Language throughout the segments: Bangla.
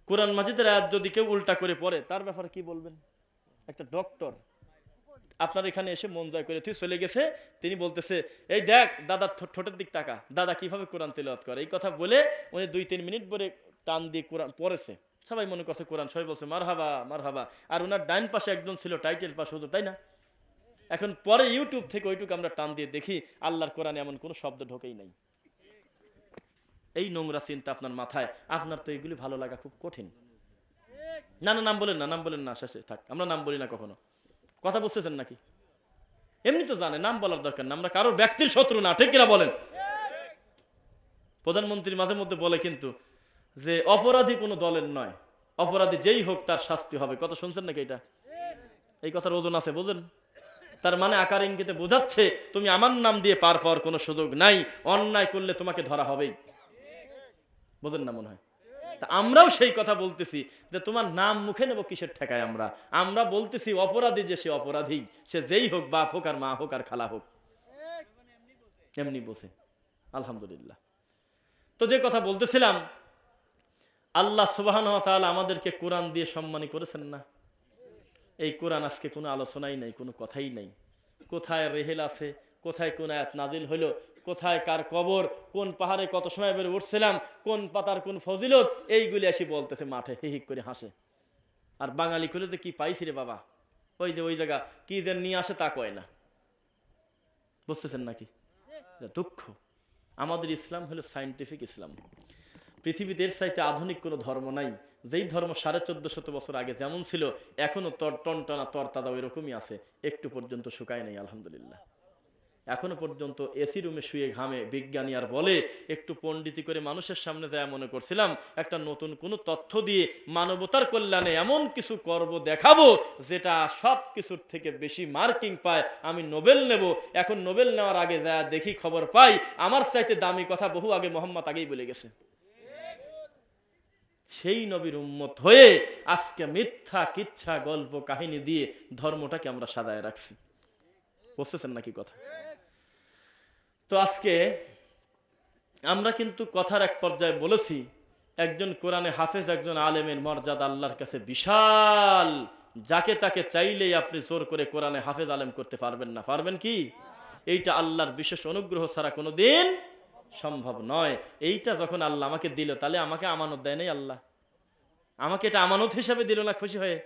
কোরআন মাজিদের আয়াত যদি কেউ উল্টা করে পড়ে তার ব্যাপারে কি বলবেন? একটা ডক্টর আপনার এখানে এসে মন জয় করে তুই চলে গেছে, তিনি বলতেছে এই দেখ দাদার ঠোঁটের দিক তাকা, দাদা কিভাবে কোরআন তেলাওয়াত করে, এই কথা বলে উনি 2-3 মিনিট পরে টান দিয়ে কোরআন পড়েছে, সবাই মনে করছে কোরআন, সবাই বলছে মারহাবা মারহাবা, আর ওনার ডাইন পাশে একজন ছিল টাইটেল পাশ হুজুর, তাই না? এখন পরে ইউটিউব থেকে ওইটুকু আমরা টান দিয়ে দেখি আল্লাহর কোরআনে এমন কোনো শব্দ ঢোকেই নাই। এই নোংরা চিন্তা আপনার মাথায়, আপনার তো এগুলি ভালো লাগা খুব কঠিন। না না, নাম বলেন না, নাম বলেন না, শেষে থাক, আমরা নাম বলি না কখনো। কথা বুঝতেছেন নাকি? এমনি তো জানে নাম বলার দরকার না, আমরা কারোর ব্যক্তির শত্রু না, ঠিক কিনা বলেন? প্রধানমন্ত্রী মাঝে মধ্যে বলে কিন্তু যে অপরাধী কোনো দলের নয়, অপরাধী যেই হোক তার শাস্তি হবে। কথা শুনছেন নাকি? এটা এই কথার ওজন আছে, বুঝেন? তার মানে আকার ইঙ্গিতে বোঝাচ্ছে তুমি আমার নাম দিয়ে পার পাওয়ার কোনো সুযোগ নাই, অন্যায় করলে তোমাকে ধরা হবেই। বোঝেন না মনে হয়? তা আমরাও সেই কথা বলতেছি যে তোমার নাম মুখে নেব কিসের ঠেকায়? আমরা বলতেছি অপরাধী যে সে অপরাধী, সে যেই হোক, বাপ হোক আর মা হোক আর খালা হোক, এমনি বসে। আলহামদুলিল্লাহ। তো যে কথা বলতেছিলাম, আল্লাহ সুবহানাহু ওয়া তাআলা আমাদেরকে কোরআন দিয়ে সম্মানী করেছেন না? এই কোরআন আজকে কোনো আলোচনাই নাই, কোনো কথাই নাই। কোথায় রেহেল আছে, কোথায় কোন আয়াত নাজিল হইল, কোথায় কার কবর, কোন পাহাড়ে কত সময় বের উঠছিলাম, কোন পাতার কোন ফজিলত, এইগুলি এসে বলতেছে মাঠে হিহিক করে হাসে। আর বাঙালি খুলে যে কি পাইছি রে বাবা, ওই যে ওই জায়গা কি যে নিয়ে আসে তা কয় না। বুঝতেছেন নাকি? দুঃখ। আমাদের ইসলাম হলো সায়েন্টিফিক ইসলাম। পৃথিবীতে এর চাইতে আধুনিক কোনো ধর্ম নাই। যেই ধর্ম 1450 বছর আগে যেমন ছিল এখনো টনটনা তরতাজা ওই রকমই আছে, একটু পর্যন্ত শুকায় নাই। আলহামদুলিল্লাহ। এখনো পর্যন্ত এসি রুমে শুয়ে ঘামে বিজ্ঞানী আর বলে, একটু পণ্ডিতি করে মানুষের সামনে যায় মনে করছিলাম একটা নতুন কোনো তথ্য দিয়ে মানবতার কল্যাণে এমন কিছু করব দেখাবো যেটা সব কিছুর থেকে বেশি মার্কিং পায়, আমি নোবেল নেব। এখন নোবেল নেওয়ার আগে যা দেখি খবর পাই আমার চাইতে দামি কথা বহু আগে মোহাম্মদ আগেই বলে গেছে। সেই নবীর উম্মত হয়ে আজকে মিথ্যা কিচ্ছা গল্প কাহিনী দিয়ে ধর্মটাকে আমরা সাজায় রাখছি। বুঝতেছেন নাকি কথা? তো আজকে আমরা কিন্তু কথার এক পর্যায়ে বলেছি একজন কোরআনে হাফেজ, একজন আলেমের মর্যাদা আল্লাহর কাছে বিশাল। যাকে তাকে চাইলেই আপনি জোর করে কোরআনে হাফেজ আলেম করতে পারবেন না। পারবেন কি? এইটা আল্লাহর বিশেষ অনুগ্রহ ছাড়া কোনোদিন সম্ভব নয়। এইটা যখন আল্লাহ আমাকে দিল, তাহলে আমাকে আমানত দেয় নাই আল্লাহ? আমাকে এটা আমানত হিসাবে দিল না খুশি হয়ে?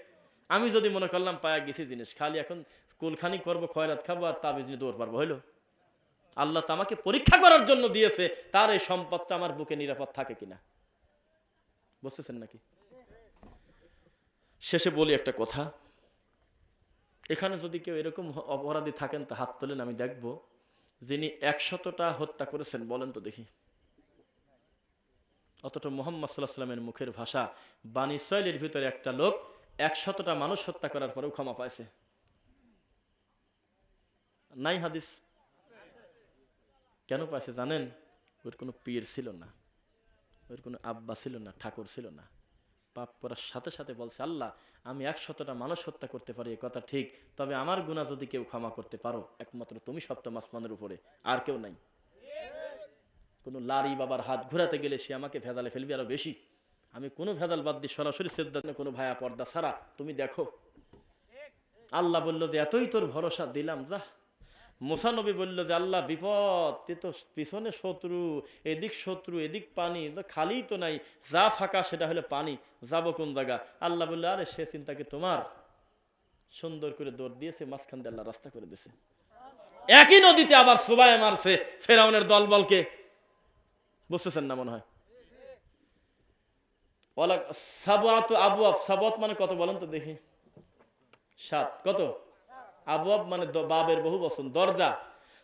আমি যদি মনে করলাম পায়া গেছি জিনিস, খালি এখন কুলখানি করবো, খয়রাত খাবো আর তাবিজ নিয়ে দৌড় পারবো, হইলো? আল্লাহ তো আমাকে পরীক্ষা করার জন্য দিয়েছে, তার এই সম্পদটা আমার বুকে নিরাপদ থাকে কিনা। বুঝতেছেন নাকি? শেষে বলি একটা কথা, এখানে যদি কেউ এরকম অপরাধী থাকেন তা হাত তোলেন, আমি দেখব। যিনি 100টা হত্যা করেছেন বলেন তো দেখি। অথচ মুহাম্মদ সাল্লাল্লাহু আলাইহি ওয়াসাল্লামের মুখের ভাষা, বানী ইসরাইলের ভিতরে একটা লোক 100টা মানুষ হত্যা করার পরেও ক্ষমা পাইছে। নাই হাদিস? কেন পাইছে জানেন? ওর কোনো পীর ছিল না, ওর কোনো আব্বা ছিল না, ঠাকুর ছিল না। পাপ করার সাথে সাথে বলছে আল্লাহ আমি 100টা মানুষ হত্যা করতে পারি, এ কথা ঠিক, তবে আমার গুনাহ যদি কেউ ক্ষমা করতে পারো একমাত্র তুমি সপ্তম আসমানের উপরে, আর কেউ নাই। কোনো লারি বাবার হাত ঘোরাতে গেলে সে আমাকে ভেজালে ফেলবে আরো বেশি। আমি কোনো ভেজাল বাদ দিয়ে সরাসরি সিজদা, কোনো ভায়া পর্দা ছাড়া তুমি দেখো। আল্লাহ বলল যে এতই তোর ভরসা দিলাম, যা। মুসা নবী বলল যে আল্লাহ বিপদ, তে তো পিছনে শত্রু, এদিক শত্রু, এদিক পানি, খালি তো নাই, যা ফাঁকা সেটা হলো পানি, যাবো কোন জায়গা? আল্লাহ বললো আরে সে চিন্তা কি তোমার? সুন্দর করে দৌড় দিয়েছে, মাঝখান দিয়ে আল্লাহ রাস্তা করে দিয়েছে। একই নদীতে আবার সুবায় মারছে ফেরাউনের দলবলকে। বুঝতেছেন না মনে হয়? সাবআতু আবওয়াব, সাবআত মানে কত বলেন তো দেখি? 7। কত? আবওয়াব মানে বাবের বহু বচন, দরজা।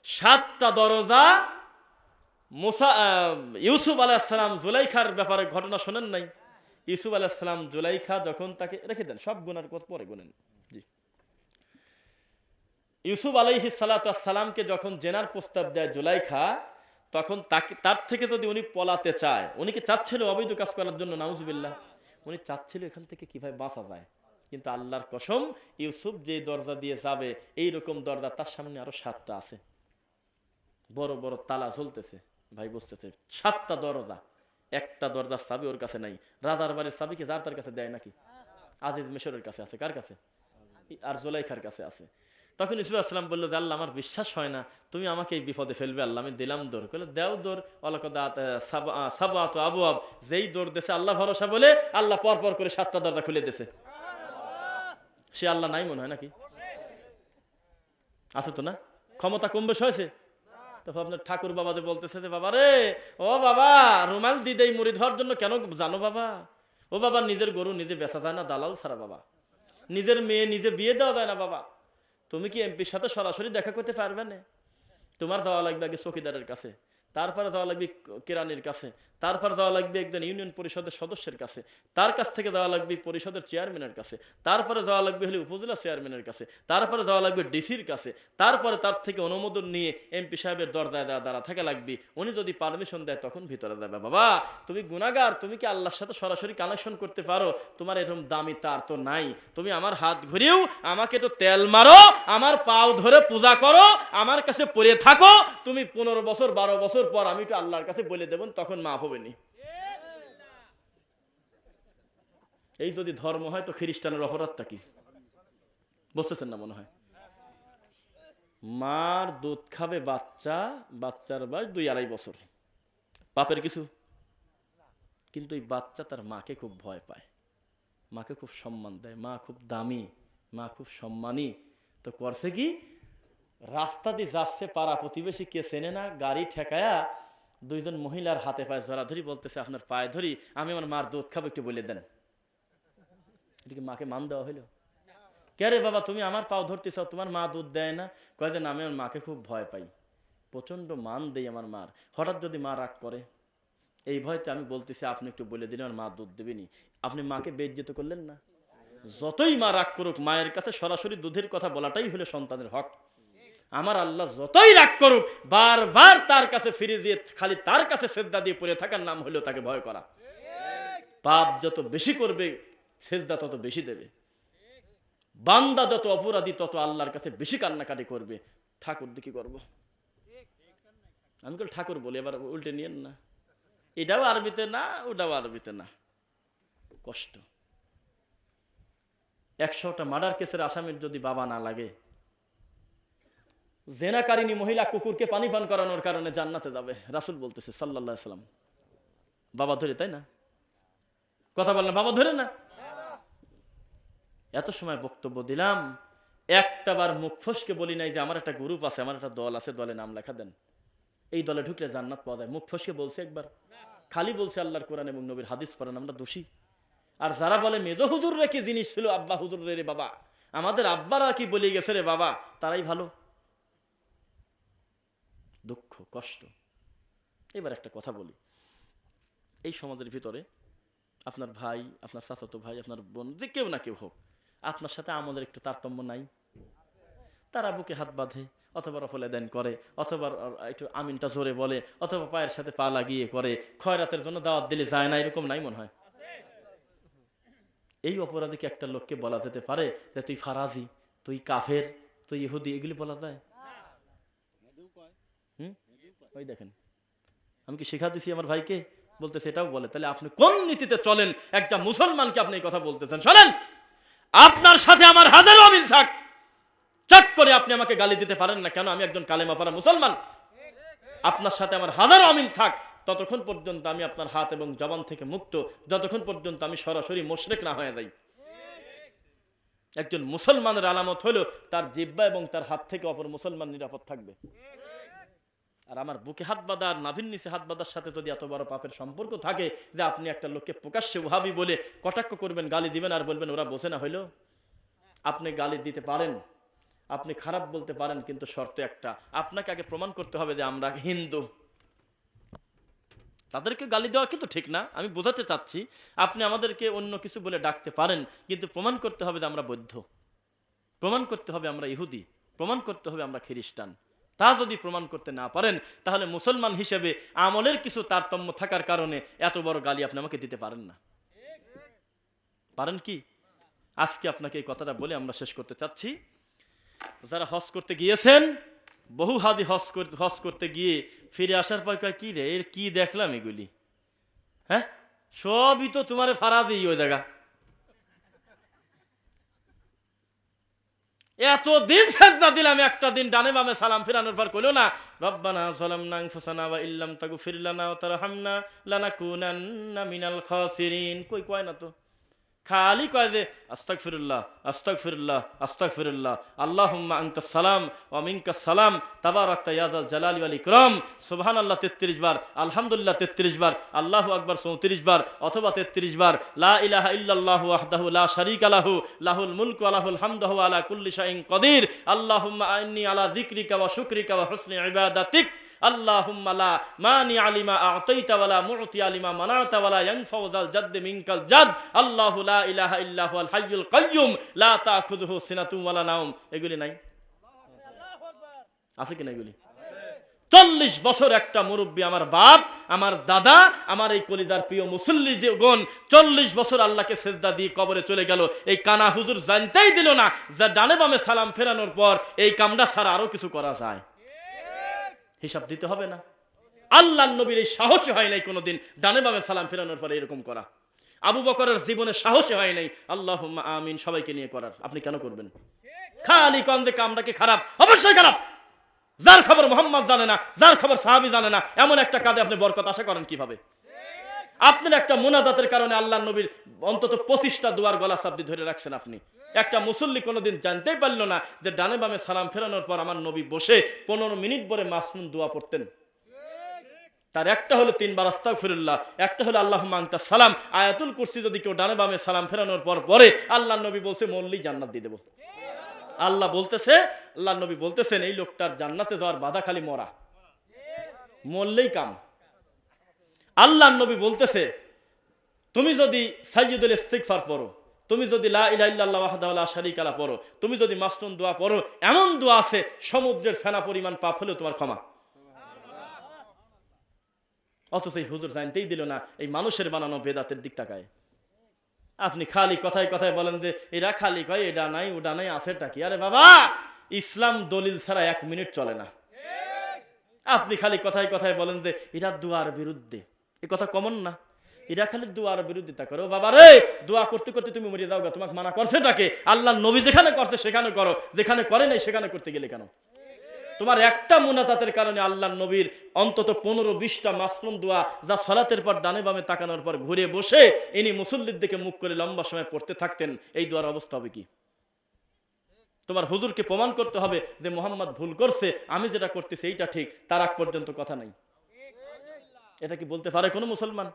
7টা দরজা। মুসা ইউসুফ আলাইহিস সালাম জুলাইখার ব্যাপারে ঘটনা শোনেন নাই? ইউসুফ আলাইহিস সালাম জুলাইখা যখন তাকে রেখে দেন, সব গুনার কথা পরে গুনেন। জি, ইউসুফ আলাইহিস সালাতু ওয়াস সালামকে যখন জেনার প্রস্তাব দেয় জুলাইখা, তখন তার থেকে যদি উনি পলাতে চায়, উনি কি চাচ্ছিল অবৈধ কাজ করার জন্য? নাউজুবিল্লাহ। উনি চাচ্ছিল এখান থেকে কিভাবে বাঁচা যায়। কিন্তু আল্লাহর কসম, ইউসুফ যে দরজা দিয়ে যাবে এই রকম দরজা তার সামনে আরো 7টা আছে, বড় বড় তালা ঝুলতেছে। ভাই বুঝতেছে? 7টা দরজা। একটা দরজার চাবি ওর কাছে নাই। রাজার বাড়ির চাবি কি যার তার কাছে দেয় নাকি? আজিজ মিশরের কাছে আছে। কার কাছে? আর জুলাইখার কাছে আছে। তখন ইউসুফ আসলাম বললো যে আল্লাহ আমার বিশ্বাস হয় না তুমি আমাকে এই বিপদে ফেলবে, আল্লাহ আমি দিলাম দৌড়। বললো দেও দৌড়। সাবাত আবু আব, যেই দৌড় দেশে আল্লাহ ভরসা বলে আল্লাহ পর পর করে 7টা দরজা খুলে দিয়েছে। সে আল্লাহ নাই মনে হয় নাকি? আছে তো না? ক্ষমতা কম বেশ হয়েছে? তখন আপনার ঠাকুর বাবা যে বলতেছে যে বাবা রে, ও বাবা রুমাল দি দেই মুড়ি ধোয়ার জন্য, কেন জানো বাবা? ও বাবা নিজের গরু নিজে বেচা যায় না দালাল ছাড়া বাবা, নিজের মেয়ে নিজে বিয়ে দেওয়া যায় না বাবা, তুমি কি এমপির সাথে সরাসরি দেখা করতে পারবে না? তোমার যাওয়া লাগবে আগে চৌকিদারের কাছে, তারপরে যাওয়া লাগবে কেরানির কাছে, তারপর যাওয়া লাগবে একজন ইউনিয়ন পরিষদের সদস্যের কাছে, তার কাছ থেকে যাওয়া লাগবে পরিষদের চেয়ারম্যানের কাছে, তারপরে যাওয়া লাগবে হলে উপজেলা চেয়ারম্যানের কাছে, তারপরে যাওয়া লাগবে ডিসির কাছে, তারপরে তার থেকে অনুমোদন নিয়ে এমপি সাহেবের দরজায় দাঁড়া থাকা লাগবে, উনি যদি পারমিশন দেয় তখন ভিতরে যাবে। বাবা তুমি গুনাহগার, তুমি কি আল্লাহর সাথে সরাসরি কানেকশন করতে পারো? তোমার এরকম দামি তার তো নাই। তুমি আমার হাত ঘুরিও, আমাকে তো তেল মারো, আমার পাও ধরে পূজা করো, আমার কাছে পড়ে থাকো, তুমি 15 বছর 12 বছর পর আমি তো আল্লাহর কাছে বলে দেব, তখন মাফ হবে নি। এই যদি ধর্ম হয় তো খ্রিস্টানের অপরাধটা কি বুঝতেছেন না মনে হয়? মার দুধ খাবে বাচ্চা, বাচ্চার বয়স 2-2.5 বছর, বাপের কিছু, কিন্তু এই বাচ্চা তার মাকে খুব ভয় পায়, মাকে খুব সম্মান দেয়, মা খুব দামি, মা খুব সম্মানী। তো করছে কি, রাস্তা দিয়ে যাচ্ছে, পাড়া প্রতিবেশী কে চেনে না, গাড়ি ঠেকায়া 2জন মহিলার হাতে পায়ে জড়াধরি বলতেছে আপনার পায়ে ধরি, আমি আমার মার দুধ খাবো, একটু বলে দেন। এদিকে মাকে মান দেওয়া হইলো? কে রে বাবা তুমি আমার পাও ধরতে চাও, তোমার মা দুধ দেয় না? কয় যে আমি আমার মাকে খুব ভয় পাই, প্রচন্ড মান দেই আমার মার, হঠাৎ যদি মা রাগ করে, এই ভয়তে আমি বলতেছি আপনি একটু বলে দিলেন আমার মা দুধ দেবেনি। আপনি মাকে বেইজ্জত করলেন না? যতই মা রাগ করুক, মায়ের কাছে সরাসরি দুধের কথা বলাটাই হলো সন্তানের হক। আমার আল্লাহ যতই রাগ করুক, বারবার তার কাছে ফিরে দিয়ে খালি তার কাছে সেজদা দিয়ে পড়ে থাকার নাম হলো তাকে ভয় করা। পাপ যত বেশি করবে সেজদা তত বেশি দেবে, বান্দা যত অপরাধী তত আল্লাহর কাছে বেশি কান্নাকাটি করবে। ঠাকুর দিয়ে কি করবো? আমি কেবল ঠাকুর বলি, এবার উল্টে নিয়েন না, এটাও আরবিতে না ওটাও আরবিতে না, কষ্ট। 100টা মার্ডার কেসের আসামির যদি বাবা না লাগে, জেনাকারিনী মহিলা কুকুরকে পানি পান করানোর কারণে জান্নাতে যাবে, রাসূল বলতেছে সাল্লাল্লাহু আলাইহি সাল্লাম। বাবা ধরে, তাই না? কথা বলেন, বাবা ধরে না? এত সময় বক্তব্য দিলাম, একটা বার মুখ ফসকে বলি নাই যে আমার একটা গ্রুপ আছে, আমার একটা দল আছে, দলে নাম লেখা দেন, এই দলে ঢুকলে জান্নাত পাওয়া যায়। মুখ ফসকে বলছে একবার? খালি বলছে আল্লাহর কোরআন এবং নবীর হাদিস পড়েন, আমরা দোষী। আর যারা বলে মেজো হুজুর রে কি জিনিস ছিল, আব্বা হুজুর রে বাবা, আমাদের আব্বারা কি বলে গেছে রে বাবা, তারাই ভালো। দুঃখ কষ্ট। এবার একটা কথা বলি, এই সমাজের ভিতরে আপনার ভাই, আপনার চাচাতো ভাই, আপনার বোন, যে কেউ না কেউ হোক, আপনার সাথে আমাদের একটু তারতম্য নাই? তারা বুকে হাত বাঁধে, অথবা রফলে দেন করে, অথবা একটু আমিনটা জোরে বলে, অথবা পায়ের সাথে পা লাগিয়ে করে, খয়রাতের জন্য দাওয়াত দিলে যায় না, এরকম নাই মনে হয়? এই অপরাধে কি একটা লোককে বলা যেতে পারে যে তুই ফারাজি, তুই কাফের, তুই ইহুদি, এগুলি বলা যায়? ওই দেখেন, আমি কি শিখা দিছি আমার ভাইকে? বলতেছে এটাও বলে। তাহলে আপনি কোন নীতিতে চলেন? একটা মুসলমানকে আপনি এই কথা বলতেছেন? শোনেন, আপনার সাথে আমার হাজারো অমিল থাক, চট করে আপনি আমাকে গালি দিতে পারেন না কেন? আমি একজন কালেমা পড়া মুসলমান। আপনার সাথে আমার হাজারো অমিল থাক, ততক্ষণ পর্যন্ত আমি আপনার হাত এবং জবান থেকে মুক্ত, যতক্ষণ পর্যন্ত আমি সরাসরি মুশরিক না হয়ে যাই। একজন মুসলমানের আলামত হলো তার জিহ্বা এবং তার হাত থেকে অপর মুসলমান নিরাপদ থাকবে। আর আমার বুকে হাত বাঁধা আর নাভির নিচে হাত বাঁধার সাথে যদি এত বড় পাপের সম্পর্ক থাকে যে আপনি একটা লোককে প্রকাশ্যে ওহাবি বলে কটাক্ষ করবেন, গালি দিবেন, আর বলবেন ওরা বোঝে না হইলো? আপনি গালি দিতে পারেন, আপনি খারাপ বলতে পারেন, কিন্তু শর্ত একটা, আপনাকে আগে প্রমাণ করতে হবে যে আমরা হিন্দু। তাদেরকে গালি দেওয়া কিন্তু ঠিক না, আমি বোঝাতে চাচ্ছি। আপনি আমাদেরকে অন্য কিছু বলে ডাকতে পারেন, কিন্তু প্রমাণ করতে হবে যে আমরা বৌদ্ধ, প্রমাণ করতে হবে আমরা ইহুদি, প্রমাণ করতে হবে আমরা খ্রিস্টান। তা যদি প্রমাণ করতে না পারেন, তাহলে মুসলমান হিসেবে আমলের কিছু তারতম্য থাকার কারণে এত বড় গালি আপনি আমাকে দিতে পারেন না। পারেন কি? আজকে আপনাকে এই কথাটা বলে আমরা শেষ করতে চাচ্ছি। যারা হজ করতে গিয়েছেন, বহু হাজি হজ করতে গিয়ে ফিরে আসার পর কয় কি রে, এর কি দেখলাম এগুলি, হ্যাঁ, সবই তো তোমার ফারাজি ওই জায়গা। এতদিন সাজদা দিলাম, একটা দিন ডানে বামে সালাম ফিরানোর পর কইলো না রব্বানা যালামনা আনফুসানা ওয়া ইল্লাম তাগফির লানা ওয়া তারহামনা লানাকুনান্না মিনাল খাসিরিন। কয় না তো, খালি কয় যে আস্তাগফিরুল্লাহ আস্তাগফিরুল্লাহ আস্তাগফিরুল্লাহ, আল্লাহুম্মা আনতাস সালাম ওয়া মিনকাস সালাম তাবারাকতা ইয়া যাল জালালি ওয়াল ইকরাম। সুবহানাল্লাহ 33 বার, আলহামদুলিল্লাহ 33 বার, আল্লাহু আকবার 34 বার অথবা 33 বার, লা ইলাহা ইল্লাল্লাহু ওয়াহদাহু লা শারীকা লাহু লাহুল মুলকু ওয়া লাহুল হামদু ওয়া আলা কুল্লি শাইইন কাদির। আল্লাহুম্মা আইন্নি আলা যিকরিকা ওয়া শুকরিকা ওয়া হুসনি ইবাদাতিক। আল্লাহুম্মা লা মানি আলিমা আ'তাইতা ওয়া লা মু'তি আলিমা মানাতা ওয়া লা ইয়ানফাউ যাল জাদ্দি মিনকাল জাদ। আল্লাহু লা ইলাহা ইল্লা হুয়াল হাইয়ুল কাইয়্যুম লা তাখুযুহু সিনাতুন ওয়া লা নাওম। এগুলি নাই? আছে কি না এগুলি? 40 বছর একটা মুরব্বী, আমার বাপ, আমার দাদা, আমার এই কলিজার প্রিয় মুসল্লিগণ 40 বছর আল্লাহকে সেজদা দিয়ে কবরে চলে গেল। এই কানা হুজুর জানতেই দিল না যে ডানে বামে সালাম ফেরানোর পর এই কামটা ছাড়া আরো কিছু করা যায়। হিসাব দিতে হবে না? আল্লাহর নবীর এই সাহসী হয় নাই কোনোদিন ডানে বামে সালাম ফেরানোর পরে এরকম করা। আবু বকরের জীবনে সাহসী হয় নাই আল্লাহুম্মা আমিন সবাইকে নিয়ে করার। আপনি কেন করবেন? খালি কোন যে কামটা কি খারাপ? অবশ্যই খারাপ। যার খবর মোহাম্মদ জানে না, যার খবর সাহাবী জানে না, এমন একটা কাজে আপনি বরকত আশা করেন কিভাবে? আপনার একটা মুনাজাতের কারণে আল্লাহর নবীর অন্তত 25টা দুয়ার গলা চাপ দিয়ে ধরে রাখছেন আপনি। একটা মুসল্লি কোনোদিন জানতেই পারল না যে ডানে বামে সালাম ফেরানোর পর আমার নবী বসে 15 মিনিট পরে মাসনুন দোয়া পড়তেন। তার একটা হলো 3 বার আস্তাগফিরুল্লাহ, একটা হলো আল্লাহুম্মা আনতাস সালাম। আয়াতুল কুরসি যদি কেউ ডানে বামে সালাম ফেরানোর পর পরে, আল্লাহর নবী বলছে মরলেই জান্নাত দিয়ে দেব। আল্লাহর নবী বলতেছেন এই লোকটার জান্নাতে যাওয়ার বাধা খালি মরা, মরলেই কাম। আল্লাহর নবী বলতেছে তুমি যদি সাইয়্যিদুল ইস্তিগফার পড়ো, তুমি যদি লা ইলাহা ইল্লাল্লাহু ওয়াহদাহু লা শারীকা লাহু পড়ো, তুমি যদি মাসনুন দোয়া পড়ো, এমন দোয়া আছে সমুদ্রের ফেনা পরিমাণ পাপ হলেও তোমার ক্ষমা। অথচ এই হুজুর জানতেই দিল না এই মানুষের বানানো বেদাতের দিক তাকায়। আপনি খালি কথায় কথায় বলেন যে এরা খালি কয় এটা নাই ওটা নাই, আছেটা কি? আরে বাবা, ইসলাম দলিল ছাড়া 1 মিনিট চলে না। আপনি খালি কথায় কথায় বলেন যে এরা দুয়ার বিরুদ্ধে, এই কথা কমন না? এরা খালি দুয়ার বিরোধিতা করো। বাবা রে, দোয়া করতে করতে তুমি মরে যাও গা, তোমাকে মানা করছেটাকে? আল্লাহ নবী যেখানে করছে সেখানে করো, যেখানে করে নাই সেখানে করতে গেলে কেন? তোমার একটা মুনাজাতের কারণে আল্লাহর নবীর অন্তত 15-20টা মাসনুন দোয়া যা সালাতের পর ডানে বামে তাকানোর পর ঘুরে বসে ইনি মুসল্লির দিকে মুখ করে লম্বা সময় পড়তে থাকতেন। এই দোয়ার অবস্থা হবে কি? তোমার হুজুরকে প্রমাণ করতে হবে যে মুহাম্মদ ভুল করছে, আমি যেটা করতেছি এইটা ঠিক, তার আগ পর্যন্ত কথা নাই। এটা কি বলতে পারে কোনো মুসলমান?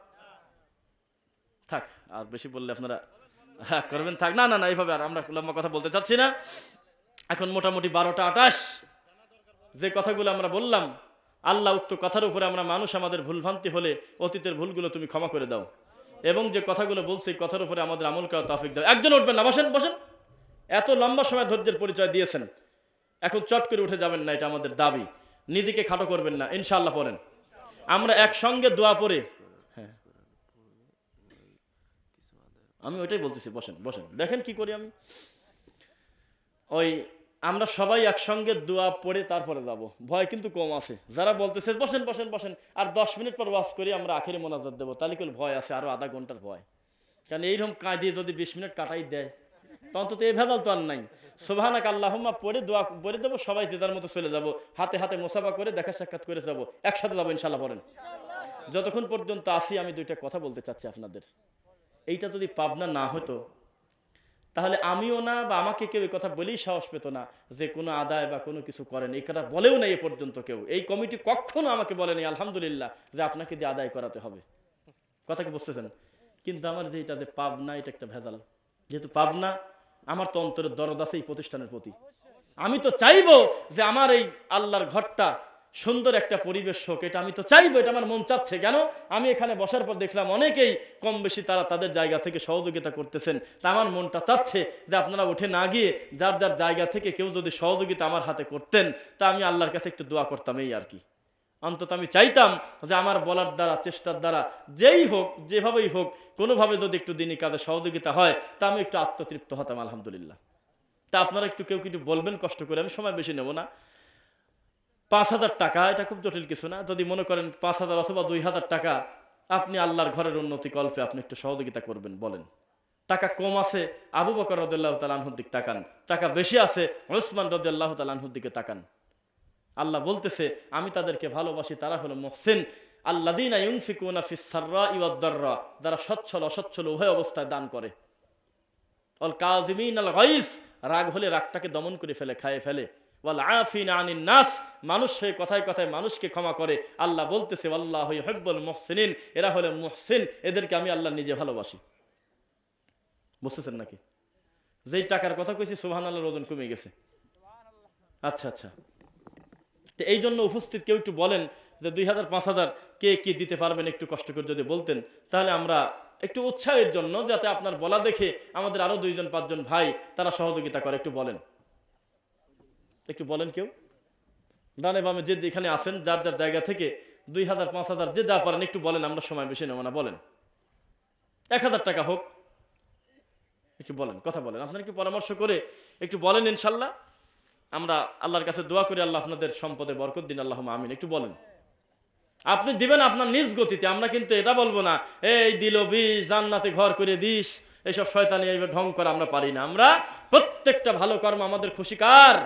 থাক, আর বেশি বললে আপনারা করবেন। থাক, না না না, এইভাবে আর আমরা লম্বা কথা বলতে চাচ্ছি না। এখন মোটামুটি 12টা 28 যে কথাগুলো আমরা বললাম, আল্লাহ উক্ত কথার উপরে আমরা মানুষ, আমাদের ভুলভ্রান্তি হলে অতীতের ভুলগুলো তুমি ক্ষমা করে দাও, এবং যে কথাগুলো বলছি কথার উপরে আমাদের আমল করার তৌফিক দাও। একজন উঠবেন না, বসেন বসেন। এত লম্বা সময় ধৈর্যের পরিচয় দিয়েছেন, এখন চট করে উঠে যাবেন না, এটা আমাদের দাবি। নিজেকে খাটো করবেন না, ইনশাআল্লাহ পড়েন। আমরা একসঙ্গে দোয়া পড়ে, হ্যাঁ আমি ওইটাই বলতেছি, বসেন বসেন, দেখেন কি করি আমি। ওই আমরা সবাই একসঙ্গে দোয়া পড়ে তারপরে যাব, ভয় কিন্তু কম আছে। যারা বলতেছে বসেন বসেন বসেন, আর 10 মিনিট পর ওয়াজ করি আমরা আখেরি মোনাজাত দেবো, তাহলে কেউ ভয় আছে আরো আধা ঘন্টার ভয়। কারণ এইরকম কাঁদিয়ে যদি 20 মিনিট কাটাই দেয়, তখন তো এই ভেজাল তো আর নাই। সুবহানাক আল্লাহুম্মা পড়ে দোয়া পড়ে দেবো, সবাই যে যার মতো চলে যাবো, হাতে হাতে মুসাফা করে দেখা সাক্ষাৎ করে যাবো, একসাথে যাবো ইনশাআল্লাহ। পড়েন। যতক্ষণ পর্যন্ত আসি আমি 2টা কথা বলতে চাচ্ছি আপনাদের। এইটা যদি পাবনা না হতো তাহলে আমিও না, বা আমাকে কেউ এই কথা বলেই সাহস পেত না যে কোনো আদায় বা কোনো কিছু করেন। এই কথা বলেও নাই এ পর্যন্ত কেউ, এই কমিটি কখনো আমাকে বলেনি আলহামদুলিল্লাহ যে আপনাকে দিয়ে আদায় করাতে হবে। কথা কি বুঝতেছেন? কিন্তু আমার যে এটা যে পাবনা, এটা একটা ভেজাল। যেহেতু পাবনা, আমার তো অন্তরের দরদ আছে এই প্রতিষ্ঠানের প্রতি। আমি তো চাইবো যে আমার এই আল্লাহর ঘরটা সুন্দর একটা পরিবেশ হোক, এটা আমি তো চাইবো, এটা আমার মন চাচ্ছে। কেন? আমি এখানে বসার পর দেখলাম অনেকেই কম বেশি তারা তাদের জায়গা থেকে সহযোগিতা করতেছেন। তা আমার মনটা চাচ্ছে যে আপনারা উঠে না গিয়ে যার যার জায়গা থেকে কেউ যদি সহযোগিতা আমার হাতে করতেন, তা আমি আল্লাহর কাছে একটু দোয়া করতাম, এই আর কি। অন্তত আমি চাইতাম যে আমার বলার দ্বারা, চেষ্টার দ্বারা, যেই হোক যেভাবেই হোক, কোনোভাবে যদি একটু দিনই কাজে সহযোগিতা হয় তা আমি একটু আত্মতৃপ্ত হতাম আলহামদুলিল্লাহ। তা আপনারা একটু কেউ কিছু বলবেন কষ্ট করে, আমি সময় বেশি নেব না। 5,000 টাকা এটা খুব জটিল কিছু না। যদি মনে করেন 5,000 অথবা 2,000 টাকা আপনি আল্লাহর ঘরের উন্নতি কল্পে আপনি একটু সহযোগিতা করবেন, বলেন। টাকা কম আছে, আবু বকর রাদিয়াল্লাহু তাআলা আনহুর দিকে তাকান। টাকা বেশি আছে, উসমান রাদিয়াল্লাহু তাআলা আনহুর দিকে তাকান। আল্লাহ বলতেছে আমি তাদেরকে ভালোবাসি, তারা হলো মুহসিন। আল্লাযীনা ইউনফিকুনা ফিস সাররাই ওয়াদ দাররা, যারা সচ্ছল অসচ্ছল উভয় অবস্থায় দান করে। ওয়াল কাযিমিনাল গায়জ, রাগ হলে রাগটাকে দমন করে ফেলে, খায় ফেলে। ওয়াল আফিনা আনিন নাস, মানুষ হয়ে কথায় কথায় মানুষকে ক্ষমা করে। আল্লাহ বলতেছে আল্লাহু ইউহিব্বুল মুহসিনিন, এরা হলো মুহসিন, এদেরকে আমি আল্লাহ নিজে ভালোবাসি। বুঝতেছেন নাকি? যেই টাকার কথা কইছি সুবহানাল্লাহর ওজন কমে গেছে। আচ্ছা আচ্ছা, তো এই জন্য উপস্থিত কেউ একটু বলেন যে 2000 5000 কে কি দিতে পারবেন, একটু কষ্ট করে যদি বলতেন তাহলে আমরা একটু উৎসাহের জন্য, যাতে আপনার বলা দেখে আমাদের আরো 2 জন 5 জন ভাই তারা সহযোগিতা করে, একটু বলেন, একটু বলেন। কেউ ডানে বামে যে যেখানে আছেন যার যার জায়গা থেকে 2000 5000 যে যা পারেন একটু বলেন, আমরা সময় বেশি নেব না, বলেন। 1000 টাকা হোক, একটু বলেন, কথা বলেন, আপনারা একটু পরামর্শ করে একটু বলেন। ইনশাল্লাহ আমরা আল্লাহর কাছে দোয়া করি আল্লাহ আপনাদের সম্পদে বরকত দিন, আল্লাহুম্মা আমিন। একটু বলেন, আপনি দিবেন আপনার নিজ গতিতে। আমরা কিন্তু এটা বলবো না এই দিল 20 জান্নাতে ঘর করে দিস, এইসব শয়তানি এইভাবে ঢং করা আমরা পারি না। আমরা প্রত্যেকটা ভালো কর্ম আমাদের খুশি কার?